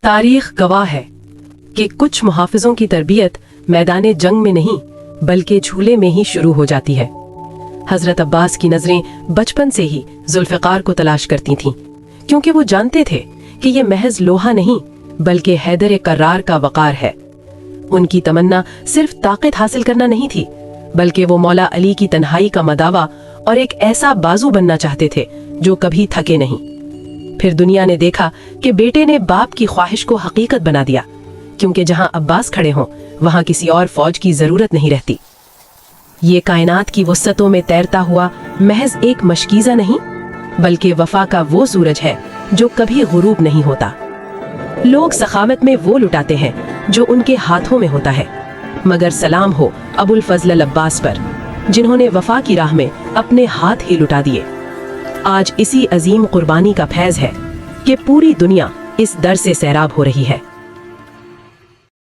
तारीख गवाह है कि कुछ मुहाफिजों की तरबियत मैदान जंग में नहीं बल्कि झूले में ही शुरू हो जाती है। हजरत अब्बास की नजरें बचपन से ही जुल्फ़िकार को तलाश करती थीं, क्योंकि वो जानते थे कि ये महज लोहा नहीं बल्कि हैदर कर्रार का वक़ार है। उनकी तमन्ना सिर्फ ताकत हासिल करना नहीं थी, बल्कि वो मौला अली की तन्हाई का मदावा और एक ऐसा बाजू बनना चाहते थे जो कभी थके नहीं। फिर दुनिया ने देखा कि बेटे ने बाप की ख्वाहिश को हकीकत बना दिया, क्योंकि जहां अब्बास खड़े हों वहां किसी और फौज की जरूरत नहीं रहती। ये कायनात की वसतों में तैरता हुआ महज एक मशकीज़ा नहीं बल्कि वफा का वो सूरज है जो कभी गुरूब नहीं होता। लोग सखावत में वो लुटाते हैं जो उनके हाथों में होता है, मगर सलाम हो अबुल फजल अब्बास पर जिन्होंने वफा की राह में अपने हाथ ही लुटा दिए। आज इसी अजीम कुर्बानी का फैज़ है कि पूरी दुनिया इस दर से सैराब हो रही है।